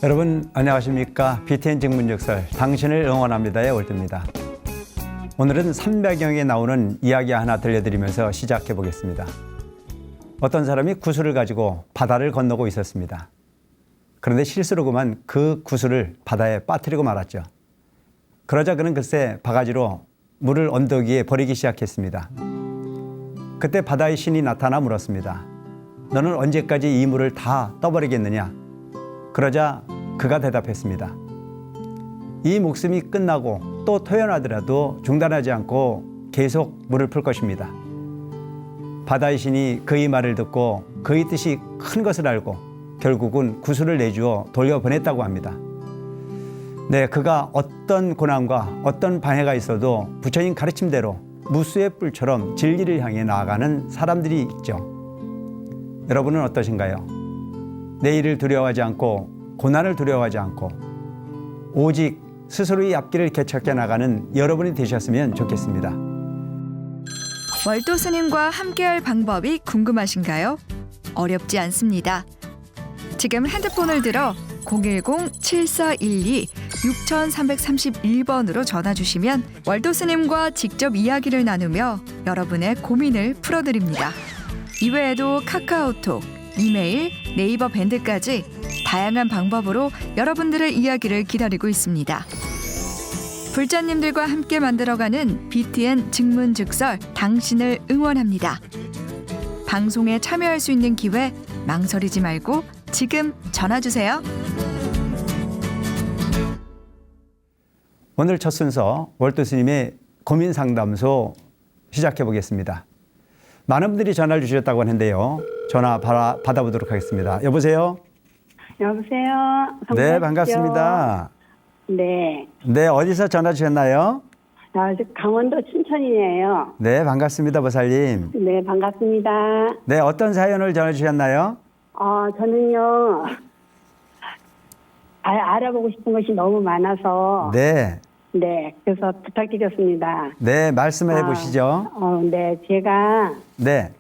여러분 안녕하십니까? BTN 직문적설 당신을 응원합니다의 월드입니다. 오늘은 300영에 나오는 이야기 하나 들려드리면서 시작해 보겠습니다. 어떤 사람이 구슬을 가지고 바다를 건너고 있었습니다. 그런데 실수로 그만 그 구슬을 바다에 빠뜨리고 말았죠. 그러자 그는 글쎄 바가지로 물을 언덕 위에 버리기 시작했습니다. 그때 바다의 신이 나타나 물었습니다. 너는 언제까지 이 물을 다 떠버리겠느냐? 그러자 그가 대답했습니다. 이 목숨이 끝나고 또 태어나더라도 중단하지 않고 계속 물을 풀 것입니다. 바다의 신이 그의 말을 듣고 그의 뜻이 큰 것을 알고 결국은 구슬을 내주어 돌려보냈다고 합니다. 네, 그가 어떤 고난과 어떤 방해가 있어도 부처님 가르침대로 무수의 뿔처럼 진리를 향해 나아가는 사람들이 있죠. 여러분은 어떠신가요? 내일을 두려워하지 않고 고난을 두려워하지 않고 오직 스스로의 앞길을 개척해 나가는 여러분이 되셨으면 좋겠습니다. 월도 스님과 함께할 방법이 궁금하신가요? 어렵지 않습니다. 지금 핸드폰을 들어 010-7412-6331번으로 전화 주시면 월도 스님과 직접 이야기를 나누며 여러분의 고민을 풀어드립니다. 이외에도 카카오톡, 이메일, 네이버 밴드까지 다양한 방법으로 여러분들의 이야기를 기다리고 있습니다. 불자님들과 함께 만들어가는 BTN 직문즉설 당신을 응원합니다. 방송에 참여할 수 있는 기회 망설이지 말고 지금 전화 주세요. 오늘 첫 순서 월도 스님의 고민 상담소 시작해 보겠습니다. 많은 분들이 전화를 주셨다고 하는데요. 전화 받아보도록 하겠습니다. 여보세요? 여보세요? 네, 반갑습니다. 네. 네, 어디서 전화 주셨나요? 강원도 춘천이에요. 네, 반갑습니다, 보살님. 네, 반갑습니다. 네, 어떤 사연을 전화 주셨나요? 저는요, 알아보고 싶은 것이 너무 많아서. 네. 네, 그래서 부탁드렸습니다. 네, 말씀해 보시죠. 네, 제가. 네.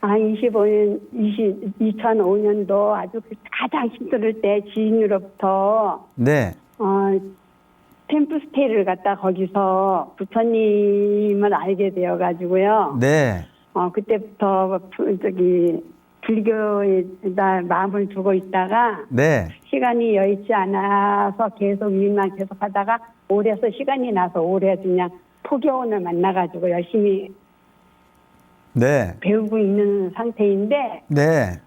2005년도 아주 가장 힘들 때 지인으로부터. 네. 템플스테이를 갔다 거기서 부처님을 알게 되어가지고요. 네. 그때부터 불교에다 마음을 두고 있다가. 네. 시간이 여의치 않아서 계속 일만 계속 하다가 올해서 시간이 나서 올해 그냥 포교원을 만나가지고 열심히. 네. 배우고 있는 상태인데. 네.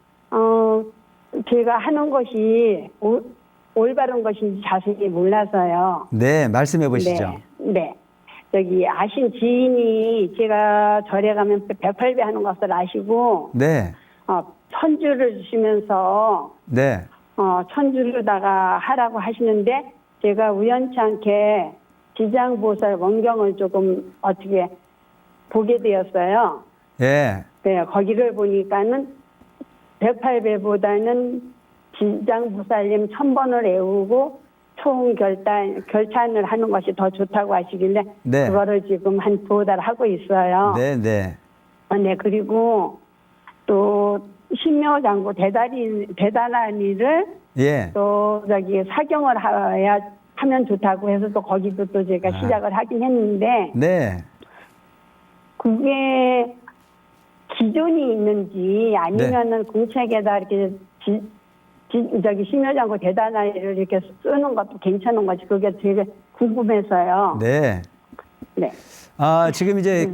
제가 하는 것이 올바른 것인지 자세히 몰라서요. 네, 말씀해 보시죠. 네. 저기 아신 지인이 제가 절에 가면 108배 하는 것을 아시고. 네. 천주를 주시면서. 네. 천주로다가 하라고 하시는데 제가 우연치 않게 지장보살 원경을 조금 어떻게 보게 되었어요. 네. 네, 거기를 보니까는 108배보다는 지장보살님 1000번을 외우고 총 결찬을 하는 것이 더 좋다고 하시길래. 네. 그거를 지금 한 2달 하고 있어요. 네, 네. 네, 그리고 또 신묘장구 대단한이를. 예. 또 사경을 하면 좋다고 해서 또 거기도 또 제가 시작을 하긴 했는데. 네. 그게 기존이 있는지 아니면은. 네. 공책에다 이렇게 신묘장구 대단한이를 이렇게 쓰는 것도 괜찮은 거지. 그게 되게 궁금해서요. 네. 네. 지금 이제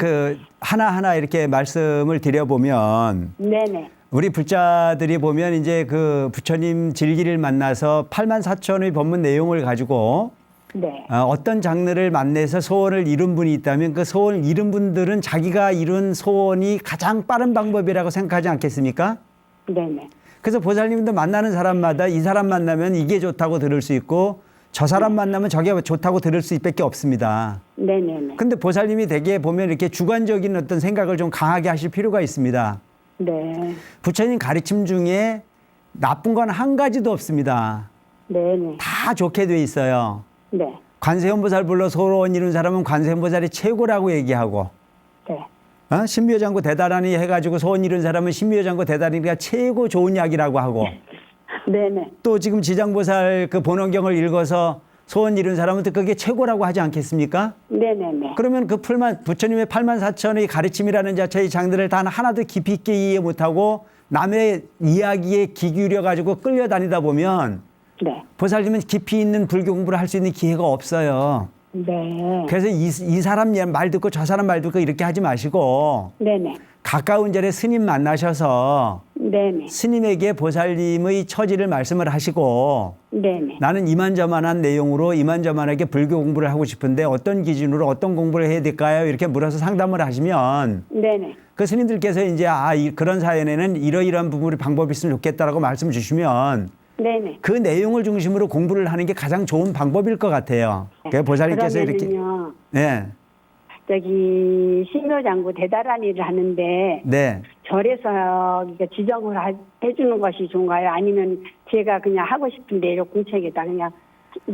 하나하나 이렇게 말씀을 드려보면. 네네. 우리 불자들이 보면 이제 그 부처님 진리를 만나서 84,000의 법문 내용을 가지고. 네. 어떤 장르를 만나서 소원을 이룬 분이 있다면 그 소원을 이룬 분들은 자기가 이룬 소원이 가장 빠른 방법이라고 생각하지 않겠습니까? 네네. 그래서 보살님도 만나는 사람마다 이 사람 만나면 이게 좋다고 들을 수 있고 저 사람. 네. 만나면 저게 좋다고 들을 수밖에 없습니다. 네네네. 근데 보살님이 대개 보면 이렇게 주관적인 어떤 생각을 좀 강하게 하실 필요가 있습니다. 네. 부처님 가르침 중에 나쁜 건 한 가지도 없습니다. 네네. 다 좋게 돼 있어요. 네. 관세음보살 불러 소원 이룬 사람은 관세음보살이 최고라고 얘기하고. 네. 신묘장구 대단하니 해가지고 소원 이룬 사람은 신묘장구 대단하니가 최고 좋은 약이라고 하고. 네네. 또 지금 지장보살 그 본원경을 읽어서 소원 이룬 사람한테 그게 최고라고 하지 않겠습니까? 네네네. 그러면 그 부처님의 84,000의 가르침이라는 자체의 장들을 단 하나도 깊이 있게 이해 못하고 남의 이야기에 귀 기울여 가지고 끌려다니다 보면 네. 보살님은 깊이 있는 불교 공부를 할 수 있는 기회가 없어요. 네. 그래서 이 사람 말 듣고 저 사람 말 듣고 이렇게 하지 마시고 네네. 가까운 절에 스님 만나셔서 네네. 스님에게 보살님의 처지를 말씀을 하시고 네네. 나는 이만저만한 내용으로 이만저만하게 불교 공부를 하고 싶은데 어떤 기준으로 어떤 공부를 해야 될까요? 이렇게 물어서 상담을 하시면 네네. 그 스님들께서 이제 그런 사연에는 이러이러한 부분의 방법이 있으면 좋겠다라고 말씀 주시면 네네. 그 내용을 중심으로 공부를 하는 게 가장 좋은 방법일 것 같아요. 그래서 보살님께서 이렇게 그러면은요, 네, 저기 신묘장구 대단한 일을 하는데 네. 절에서 이게 지정을 해주는 것이 좋은가요? 아니면 제가 그냥 하고 싶은 대로 공책에다 그냥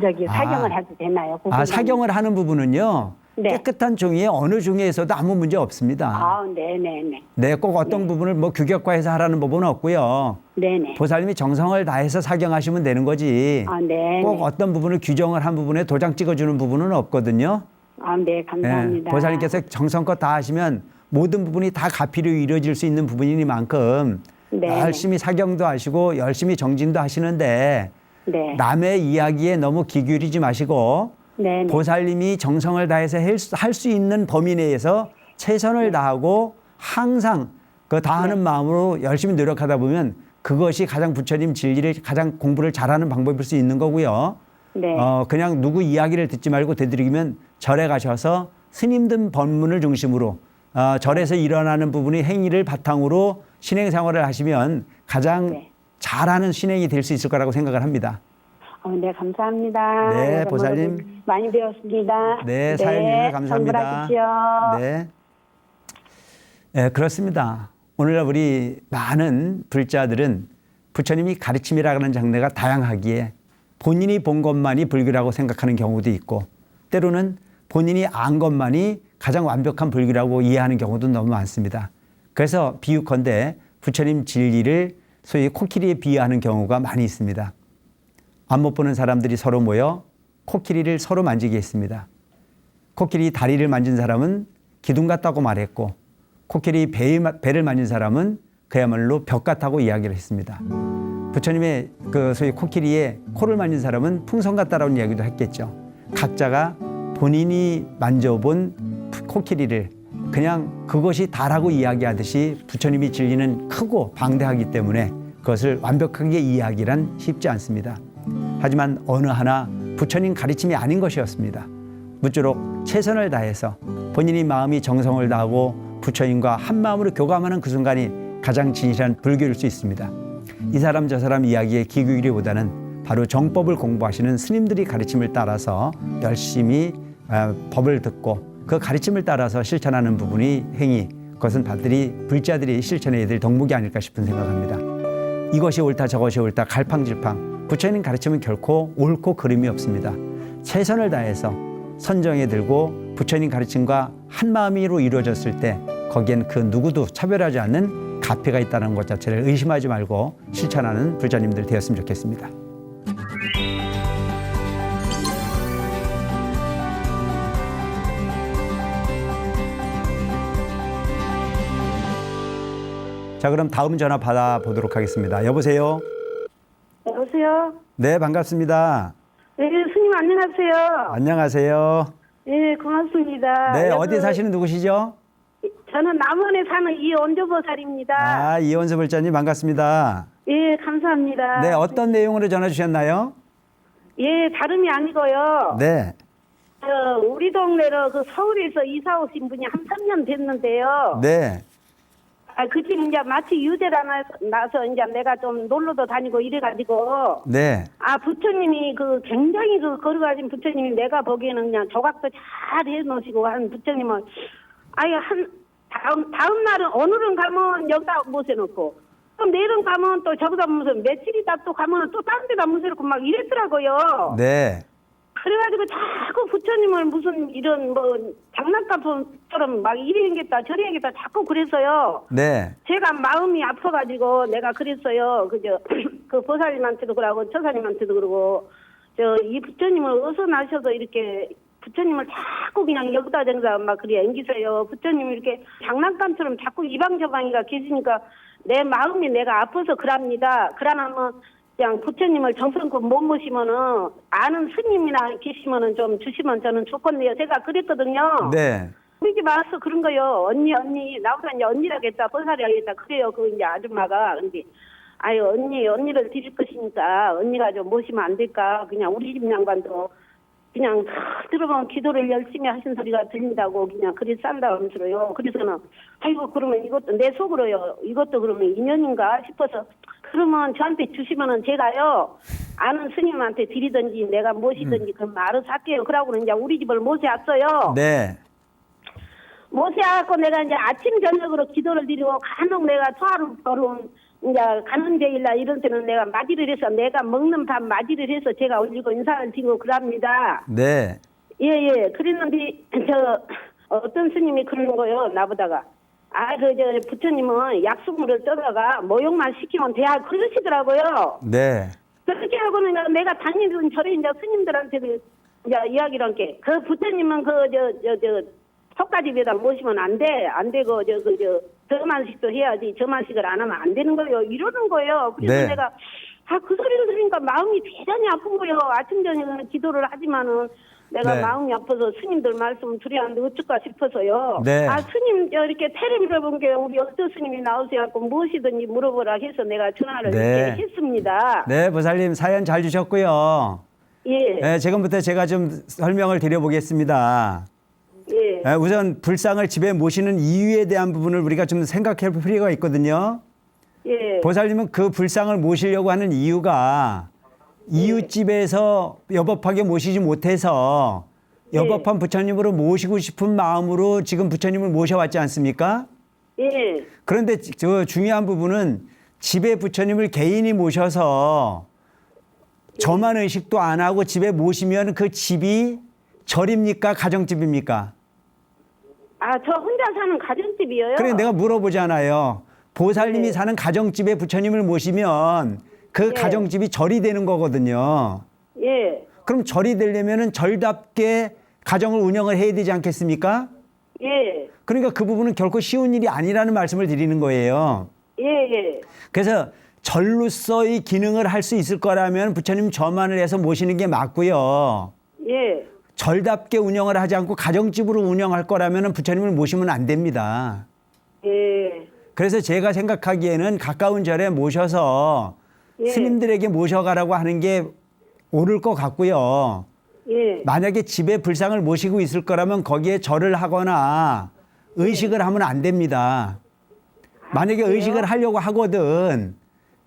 저기 사경을 해도 되나요? 사경을 하는 부분은요. 네. 깨끗한 종이에 어느 종이에서도 아무 문제 없습니다. 네네네. 네, 꼭 어떤 부분을 뭐 규격화해서 하라는 부분은 없고요. 네네. 보살님이 정성을 다해서 사경하시면 되는 거지. 네. 꼭 어떤 부분을 규정을 한 부분에 도장 찍어주는 부분은 없거든요. 네, 감사합니다. 보살님께서 정성껏 다 하시면 모든 부분이 다 가피로 이루어질 수 있는 부분이니만큼 네. 열심히 사경도 하시고 열심히 정진도 하시는데 네. 남의 이야기에 너무 귀 기울이지 마시고 네. 보살님이 정성을 다해서 할 수 있는 범위 내에서 최선을 다하고 항상 그 다하는 마음으로 열심히 노력하다 보면 그것이 가장 부처님 진리를 가장 공부를 잘하는 방법일 수 있는 거고요. 네. 그냥 누구 이야기를 듣지 말고 되도록이면 절에 가셔서 스님들 법문을 중심으로 절에서 일어나는 부분이 행위를 바탕으로 신행 생활을 하시면 가장 네. 잘하는 신행이 될 수 있을 거라고 생각을 합니다. 네, 감사합니다. 네, 보살님. 많이 배웠습니다. 네, 사연 주셔서 감사합니다. 성불하십시오. 네. 네, 그렇습니다. 오늘날 우리 많은 불자들은 부처님이 가르침이라는 장르가 다양하기에 본인이 본 것만이 불교라고 생각하는 경우도 있고 때로는 본인이 안 것만이 가장 완벽한 불교라고 이해하는 경우도 너무 많습니다. 그래서 비유컨대 부처님 진리를 소위 코끼리에 비유하는 경우가 많이 있습니다. 안 못 보는 사람들이 서로 모여 코끼리를 서로 만지게 했습니다. 코끼리 다리를 만진 사람은 기둥 같다고 말했고 코끼리 배를 만진 사람은 그야말로 벽 같다고 이야기를 했습니다. 부처님의 그 소위 코끼리의 코를 만진 사람은 풍선 같다라는 이야기도 했겠죠. 각자가 본인이 만져본 코끼리를 그냥 그것이 다라고 이야기하듯이 부처님이 진리는 크고 방대하기 때문에 그것을 완벽하게 이해하기란 쉽지 않습니다. 하지만 어느 하나 부처님 가르침이 아닌 것이었습니다. 무쪼록 최선을 다해서 본인이 마음이 정성을 다하고 부처님과 한 마음으로 교감하는 그 순간이 가장 진실한 불교일 수 있습니다. 이 사람 저 사람 이야기에 귀 기울이기보다는 바로 정법을 공부하시는 스님들이 가르침을 따라서 열심히 법을 듣고 그 가르침을 따라서 실천하는 부분이 행위, 그것은 불자들이 실천해야 될 덕목이 아닐까 싶은 생각합니다. 이것이 옳다 저것이 옳다 갈팡질팡 부처님 가르침은 결코 옳고 그름이 없습니다. 최선을 다해서 선정에 들고 부처님 가르침과 한 마음으로 이루어졌을 때 거기엔 그 누구도 차별하지 않는 가피가 있다는 것 자체를 의심하지 말고 실천하는 불자님들 되었으면 좋겠습니다. 자, 그럼 다음 전화 받아보도록 하겠습니다. 여보세요? 여보세요? 네, 반갑습니다. 네, 스님 안녕하세요. 안녕하세요. 네, 고맙습니다. 네, 어디 사시는 누구시죠? 저는 남원에 사는 이원조보살입니다. 이원수 불자님 반갑습니다. 예, 감사합니다. 네, 어떤 내용으로 전화 주셨나요? 예, 다름이 아니고요. 네, 우리 동네로 그 서울에서 이사 오신 분이 한 3년 됐는데요. 네, 그 집 이제 마치 유대라 나서 이제 내가 좀 놀러도 다니고 이래가지고. 네. 부처님이 굉장히 걸어가신 부처님이 내가 보기에는 그냥 조각도 잘 해놓으시고 한 부처님은 아예 다음 날은 오늘은 가면 여기다 모셔놓고 또 내일은 가면 또 저기다 모셔 며칠 있다 또 가면 또 딴 데다 모셔놓고 막 이랬더라고요. 네. 그래가지고 자꾸 부처님을 무슨 이런 뭐 장난감처럼 막 이리 해야겠다 저리 해야겠다 자꾸 그랬어요. 네. 제가 마음이 아파가지고 내가 그랬어요. 그 보살님한테도 그러고 처사님한테도 그러고 이 부처님을 어서 나셔서 이렇게 부처님을 자꾸 그냥 여기다 저기다 막 그래 앵기세요. 부처님이 이렇게 장난감처럼 자꾸 이방저방이가 계시니까 내 마음이 내가 아파서 그럽니다. 그러나 뭐 그냥 부처님을 정성껏 못 모시면은 아는 스님이나 계시면은 좀 주시면 저는 좋겠네요. 제가 그랬거든요. 네. 우리 집 와서 그런 거요. 언니 나보다 이제 언니라겠다 보살이라겠다 그래요. 그 이제 아줌마가 근데 아유 언니를 드릴 것이니까 언니가 좀 모시면 안 될까? 그냥 우리 집 양반도 그냥 들어보면 기도를 열심히 하신 소리가 들린다고 그냥 그리 싼다면서요. 그래서는 아이고 그러면 이것도 내 속으로요. 이것도 그러면 인연인가 싶어서 그러면 저한테 주시면은 제가요 아는 스님한테 드리든지 내가 모시든지 그럼 알아서 할게요. 그러고는 이제 우리 집을 모셔왔어요. 네. 모셔갖고 내가 이제 아침 저녁으로 기도를 드리고 간혹 내가 초하루 걸음 이제 가는 제일날 이런 때는 내가 맞이를 해서 내가 먹는 밥 맞이를 해서 제가 올리고 인사를 드리고 그럽니다. 네. 예. 그랬는데 어떤 스님이 그러는 거예요. 나보다가 부처님은 약수물을 떠다가 모욕만 시키면 돼야 그러시더라고요. 네. 그렇게 하고는 내가 다니던 절에 이제 스님들한테도 이제 이야기를 한 게 그 부처님은 석가집에다 모시면 안 되고 저만식도 해야지 저만식을 안 하면 안 되는 거예요. 이러는 거예요. 그래서 네. 내가 그 소리를 들으니까 마음이 대단히 아픈 거예요. 아침 저녁에는 기도를 하지만은 내가 네. 마음이 아파서 스님들 말씀 드려야하는데 어쩔까 싶어서요. 네. 스님 이렇게 테레 물어본 게 우리 어떤 스님이 나오셔갖고 무엇이든지 물어보라 해서 내가 전화를 네. 이렇게 했습니다. 네, 보살님 사연 잘 주셨고요. 예. 네, 지금부터 제가 좀 설명을 드려보겠습니다. 예. 네, 우선 불상을 집에 모시는 이유에 대한 부분을 우리가 좀 생각할 필요가 있거든요. 예. 보살님은 그 불상을 모시려고 하는 이유가 이웃집에서 여법하게 모시지 못해서 여법한 부처님으로 모시고 싶은 마음으로 지금 부처님을 모셔왔지 않습니까? 예. 그런데 저 중요한 부분은 집에 부처님을 개인이 모셔서 저만 의식도 안 하고 집에 모시면 그 집이 절입니까? 가정집입니까? 저 혼자 사는 가정집이에요. 그래 내가 물어보잖아요. 보살님이 네. 사는 가정집에 부처님을 모시면 그 네. 가정집이 절이 되는 거거든요. 예. 그럼 절이 되려면 절답게 가정을 운영을 해야 되지 않겠습니까? 예. 그러니까 그 부분은 결코 쉬운 일이 아니라는 말씀을 드리는 거예요. 예. 그래서 절로서의 기능을 할 수 있을 거라면 부처님 저만을 해서 모시는 게 맞고요. 예. 절답게 운영을 하지 않고 가정집으로 운영할 거라면 부처님을 모시면 안 됩니다. 예. 그래서 제가 생각하기에는 가까운 절에 모셔서 예. 스님들에게 모셔가라고 하는 게 옳을 것 같고요. 예. 만약에 집에 불상을 모시고 있을 거라면 거기에 절을 하거나 의식을 하면 안 됩니다. 만약에 그래요? 의식을 하려고 하거든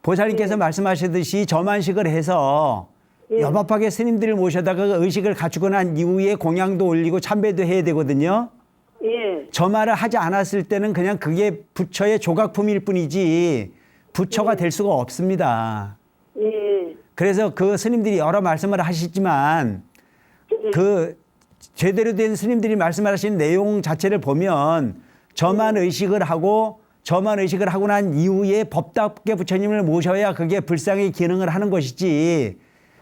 보살님께서 말씀하시듯이 저만식을 해서 예. 여법하게 스님들을 모셔다가 의식을 갖추고 난 이후에 공양도 올리고 참배도 해야 되거든요. 예. 저말을 하지 않았을 때는 그냥 그게 부처의 조각품일 뿐이지 부처가 될 수가 없습니다. 예. 그래서 그 스님들이 여러 말씀을 하시지만 그 제대로 된 스님들이 말씀하시는 내용 자체를 보면 저만 의식을 하고 난 이후에 법답게 부처님을 모셔야 그게 불상의 기능을 하는 것이지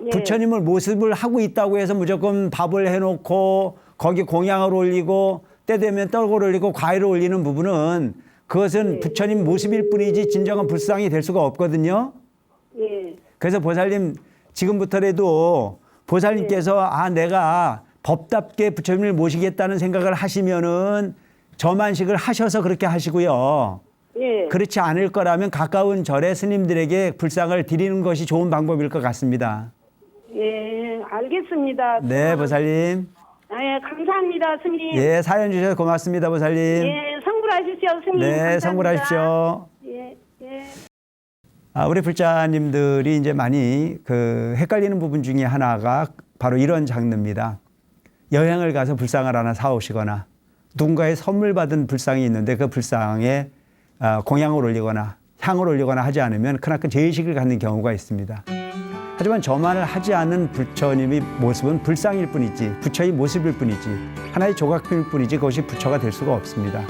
예. 부처님을 모습을 하고 있다고 해서 무조건 밥을 해놓고 거기 공양을 올리고 때 되면 떡을 올리고 과일을 올리는 부분은 그것은 부처님 모습일 뿐이지 진정한 불상이 될 수가 없거든요. 예. 그래서 보살님 지금부터라도 보살님께서 내가 법답게 부처님을 모시겠다는 생각을 하시면은 저만식을 하셔서 그렇게 하시고요. 예. 그렇지 않을 거라면 가까운 절에 스님들에게 불상을 드리는 것이 좋은 방법일 것 같습니다. 예. 알겠습니다. 네, 보살님. 예. 감사합니다, 스님. 예, 사연 주셔서 고맙습니다, 보살님. 예. 성불하십시오, 스님. 네, 감사합니다. 성불하십시오. 예. 예. 우리 불자님들이 이제 많이 헷갈리는 부분 중에 하나가 바로 이런 장르입니다. 여행을 가서 불상을 하나 사오시거나 누군가의 선물 받은 불상이 있는데 그 불상에 공양을 올리거나 향을 올리거나 하지 않으면 크나큰 죄의식을 갖는 경우가 있습니다. 하지만 저만을 하지 않은 부처님의 모습은 불상일 뿐이지, 부처의 모습일 뿐이지, 하나의 조각품일 뿐이지 그것이 부처가 될 수가 없습니다.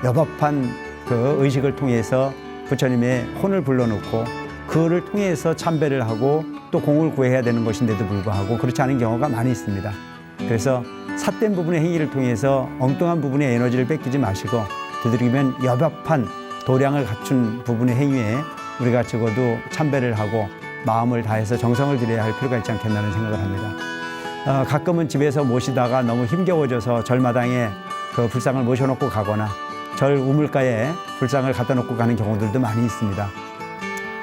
여법한 그 의식을 통해서 부처님의 혼을 불러놓고 그를 통해서 참배를 하고 또 공을 구해야 되는 것인데도 불구하고 그렇지 않은 경우가 많이 있습니다. 그래서 삿된 부분의 행위를 통해서 엉뚱한 부분의 에너지를 뺏기지 마시고 되도록이면 여법한 도량을 갖춘 부분의 행위에 우리가 적어도 참배를 하고 마음을 다해서 정성을 들여야 할 필요가 있지 않겠나는 생각을 합니다. 가끔은 집에서 모시다가 너무 힘겨워져서 절마당에 그 불상을 모셔놓고 가거나 절 우물가에 불상을 갖다 놓고 가는 경우들도 많이 있습니다.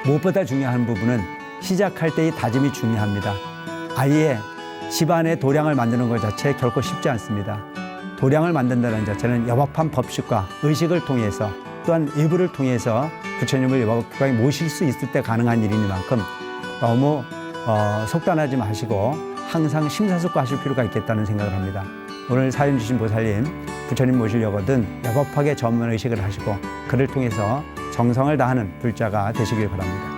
무엇보다 중요한 부분은 시작할 때의 다짐이 중요합니다. 아예 집안에 도량을 만드는 것 자체 결코 쉽지 않습니다. 도량을 만든다는 자체는 여법한 법식과 의식을 통해서 또한 예불을 통해서 부처님을 여법하게 모실 수 있을 때 가능한 일이니만큼 너무 속단하지 마시고 항상 심사숙고하실 필요가 있겠다는 생각을 합니다. 오늘 사연 주신 보살님, 부처님 모시려거든 여법하게 전문의식을 하시고 그를 통해서 정성을 다하는 불자가 되시길 바랍니다.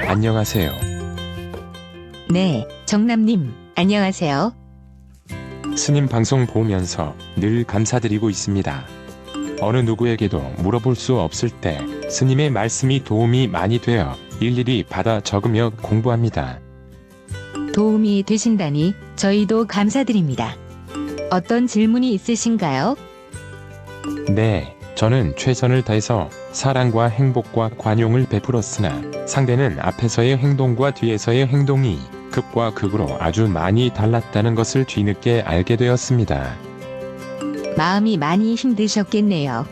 안녕하세요. 네, 정남님, 안녕하세요. 스님 방송 보면서 늘 감사드리고 있습니다. 어느 누구에게도 물어볼 수 없을 때 스님의 말씀이 도움이 많이 되어 일일이 받아 적으며 공부합니다. 도움이 되신다니 저희도 감사드립니다. 어떤 질문이 있으신가요? 네, 저는 최선을 다해서 사랑과 행복과 관용을 베풀었으나 상대는 앞에서의 행동과 뒤에서의 행동이 극과 극으로 아주 많이 달랐다는 것을 뒤늦게 알게 되었습니다. 마음이 많이 힘드셨겠네요.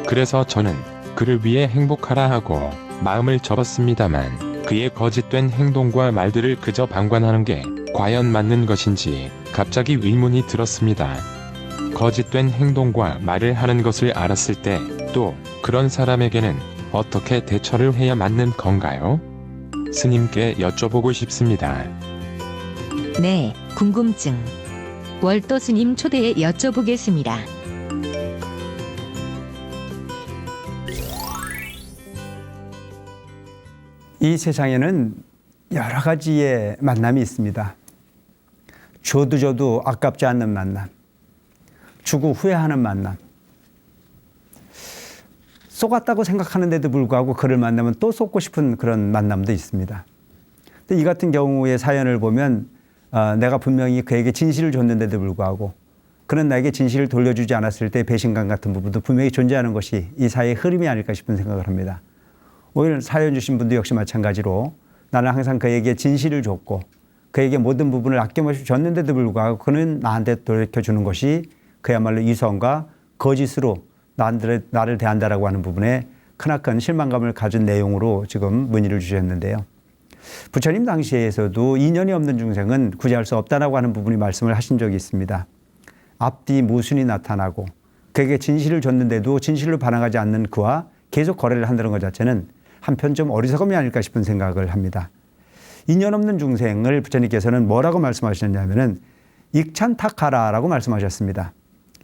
그래서 저는 그를 위해 행복하라 하고 마음을 접었습니다만 그의 거짓된 행동과 말들을 그저 방관하는 게 과연 맞는 것인지 갑자기 의문이 들었습니다. 거짓된 행동과 말을 하는 것을 알았을 때 또 그런 사람에게는 어떻게 대처를 해야 맞는 건가요? 스님께 여쭤보고 싶습니다. 네, 궁금증. 월도 스님 초대에 여쭤보겠습니다. 이 세상에는 여러 가지의 만남이 있습니다. 줘도 아깝지 않는 만남, 주고 후회하는 만남, 쏘갔다고 생각하는데도 불구하고 그를 만나면 또 쏘고 싶은 그런 만남도 있습니다. 근데 이 같은 경우의 사연을 보면 내가 분명히 그에게 진실을 줬는데도 불구하고 그는 나에게 진실을 돌려주지 않았을 때 배신감 같은 부분도 분명히 존재하는 것이 이 사회의 흐름이 아닐까 싶은 생각을 합니다. 오늘 사연 주신 분도 역시 마찬가지로 나는 항상 그에게 진실을 줬고 그에게 모든 부분을 아낌없이 줬는데도 불구하고 그는 나한테 돌려주는 것이 그야말로 이성과 거짓으로 나를 대한다라고 하는 부분에 크나큰 실망감을 가진 내용으로 지금 문의를 주셨는데요. 부처님 당시에서도 인연이 없는 중생은 구제할 수 없다라고 하는 부분이 말씀을 하신 적이 있습니다. 앞뒤 모순이 나타나고 그에게 진실을 줬는데도 진실로 반응하지 않는 그와 계속 거래를 한다는 것 자체는 한편 좀 어리석음이 아닐까 싶은 생각을 합니다. 인연 없는 중생을 부처님께서는 뭐라고 말씀하셨냐면은 익찬타카라라고 말씀하셨습니다.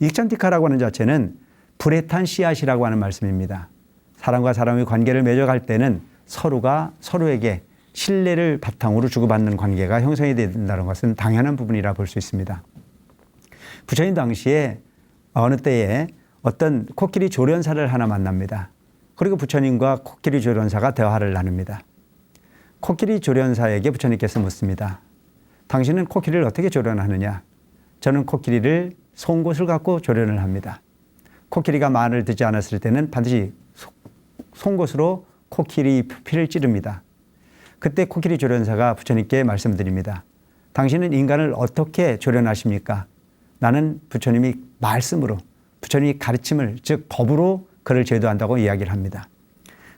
익찬티카라고 하는 자체는 불에 탄 씨앗이라고 하는 말씀입니다. 사람과 사람의 관계를 맺어갈 때는 서로가 서로에게 신뢰를 바탕으로 주고받는 관계가 형성이 된다는 것은 당연한 부분이라 볼 수 있습니다. 부처님 당시에 어느 때에 어떤 코끼리 조련사를 하나 만납니다. 그리고 부처님과 코끼리 조련사가 대화를 나눕니다. 코끼리 조련사에게 부처님께서 묻습니다. 당신은 코끼리를 어떻게 조련하느냐? 저는 코끼리를 송곳을 갖고 조련을 합니다. 코끼리가 말을 듣지 않았을 때는 반드시 송곳으로 코끼리 피를 찌릅니다. 그때 코끼리 조련사가 부처님께 말씀드립니다. 당신은 인간을 어떻게 조련하십니까? 나는 부처님이 말씀으로, 부처님이 가르침을, 즉 법으로 그를 제도한다고 이야기를 합니다.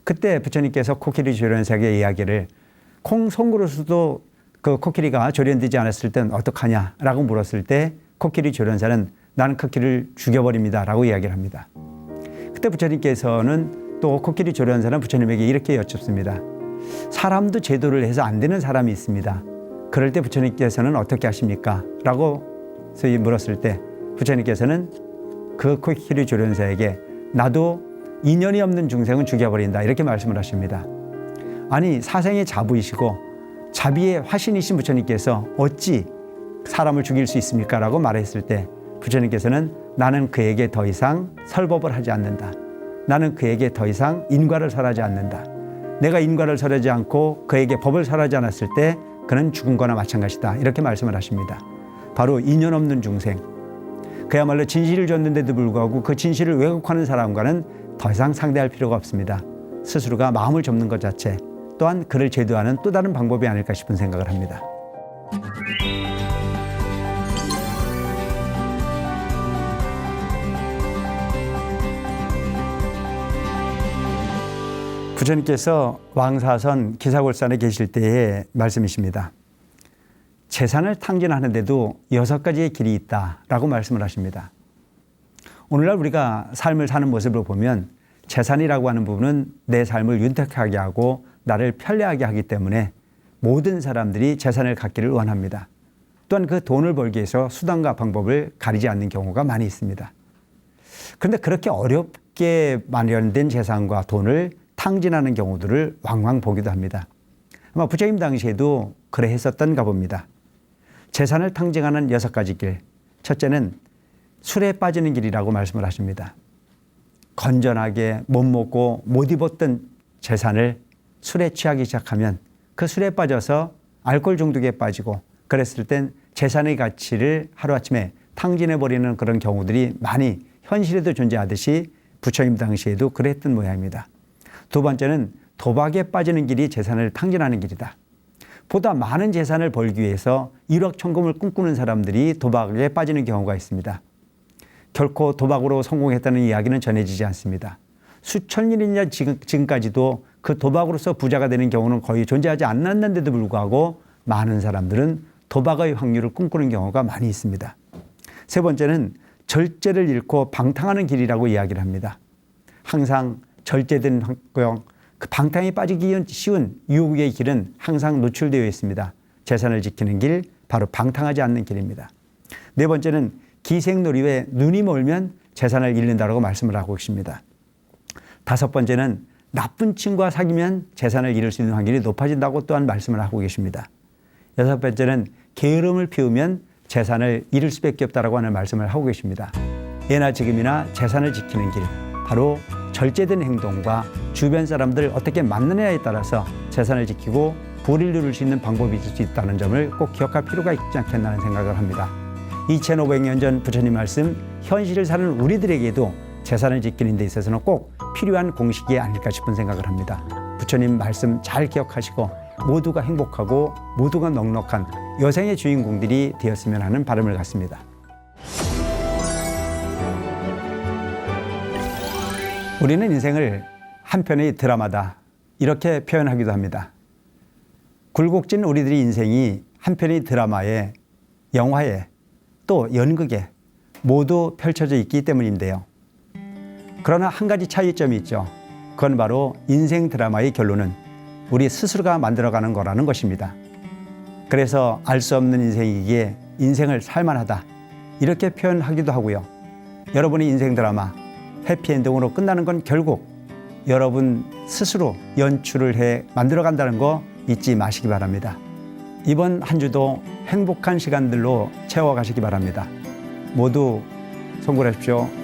그때 부처님께서 코끼리 조련사에게 이야기를 송곳으로도 그 코끼리가 조련되지 않았을 땐 어떡하냐라고 물었을 때 코끼리 조련사는 나는 코끼리를 죽여버립니다 라고 이야기를 합니다. 그때 부처님께서는 또 코끼리 조련사는 부처님에게 이렇게 여쭙습니다. 사람도 제도를 해서 안 되는 사람이 있습니다. 그럴 때 부처님께서는 어떻게 하십니까? 라고 물었을 때 부처님께서는 그 코끼리 조련사에게 나도 인연이 없는 중생은 죽여버린다. 이렇게 말씀을 하십니다. 아니, 사생의 자부이시고 자비의 화신이신 부처님께서 어찌 사람을 죽일 수 있습니까? 라고 말했을 때 부처님께서는 나는 그에게 더 이상 설법을 하지 않는다. 나는 그에게 더 이상 인과를 설하지 않는다. 내가 인과를 설하지 않고 그에게 법을 설하지 않았을 때 그는 죽은 거나 마찬가지다. 이렇게 말씀을 하십니다. 바로 인연 없는 중생. 그야말로 진실을 줬는데도 불구하고 그 진실을 왜곡하는 사람과는 더 이상 상대할 필요가 없습니다. 스스로가 마음을 접는 것 자체 또한 그를 제도하는 또 다른 방법이 아닐까 싶은 생각을 합니다. 부처님께서 왕사선 기사골산에 계실 때의 말씀이십니다. 재산을 탕진하는데도 6가지의 길이 있다라고 말씀을 하십니다. 오늘날 우리가 삶을 사는 모습을 보면 재산이라고 하는 부분은 내 삶을 윤택하게 하고 나를 편리하게 하기 때문에 모든 사람들이 재산을 갖기를 원합니다. 또한 그 돈을 벌기 위해서 수단과 방법을 가리지 않는 경우가 많이 있습니다. 그런데 그렇게 어렵게 마련된 재산과 돈을 탕진하는 경우들을 왕왕 보기도 합니다. 아마 부처님 당시에도 그래 했었던가 봅니다. 재산을 탕진하는 6가지 길. 첫째는 술에 빠지는 길이라고 말씀을 하십니다. 건전하게 못 먹고 못 입었던 재산을 술에 취하기 시작하면 그 술에 빠져서 알코올 중독에 빠지고 그랬을 땐 재산의 가치를 하루아침에 탕진해버리는 그런 경우들이 많이 현실에도 존재하듯이 부처님 당시에도 그랬던 모양입니다. 두 번째는 도박에 빠지는 길이 재산을 탕진하는 길이다. 보다 많은 재산을 벌기 위해서 일확천금을 꿈꾸는 사람들이 도박에 빠지는 경우가 있습니다. 결코 도박으로 성공했다는 이야기는 전해지지 않습니다. 수천 년이나 지금까지도 그 도박으로서 부자가 되는 경우는 거의 존재하지 않았는데도 불구하고 많은 사람들은 도박의 확률을 꿈꾸는 경우가 많이 있습니다. 세 번째는 절제를 잃고 방탕하는 길이라고 이야기를 합니다. 항상 절제된 환경, 그 방탕에 빠지기 쉬운 유혹의 길은 항상 노출되어 있습니다. 재산을 지키는 길, 바로 방탕하지 않는 길입니다. 네 번째는 기생놀이에 눈이 멀면 재산을 잃는다고 말씀을 하고 계십니다. 다섯 번째는 나쁜 친구와 사귀면 재산을 잃을 수 있는 확률이 높아진다고 또한 말씀을 하고 계십니다. 여섯 번째는 게으름을 피우면 재산을 잃을 수밖에 없다고 하는 말씀을 하고 계십니다. 예나 지금이나 재산을 지키는 길, 바로 절제된 행동과 주변 사람들 어떻게 만나느냐에 따라서 재산을 지키고 부를 누릴 수 있는 방법이 있을 수 있다는 점을 꼭 기억할 필요가 있지 않겠나 하는 생각을 합니다. 2500년 전 부처님 말씀, 현실을 사는 우리들에게도 재산을 지키는 데 있어서는 꼭 필요한 공식이 아닐까 싶은 생각을 합니다. 부처님 말씀 잘 기억하시고 모두가 행복하고 모두가 넉넉한 여생의 주인공들이 되었으면 하는 바람을 갖습니다. 우리는 인생을 한 편의 드라마다 이렇게 표현하기도 합니다. 굴곡진 우리들의 인생이 한 편의 드라마에, 영화에, 또 연극에 모두 펼쳐져 있기 때문인데요. 그러나 한 가지 차이점이 있죠. 그건 바로 인생 드라마의 결론은 우리 스스로가 만들어가는 거라는 것입니다. 그래서 알 수 없는 인생이기에 인생을 살만하다, 이렇게 표현하기도 하고요. 여러분의 인생 드라마 해피엔딩으로 끝나는 건 결국 여러분 스스로 연출을 해 만들어간다는 거 잊지 마시기 바랍니다. 이번 한 주도 행복한 시간들로 채워가시기 바랍니다. 모두 성공하십시오.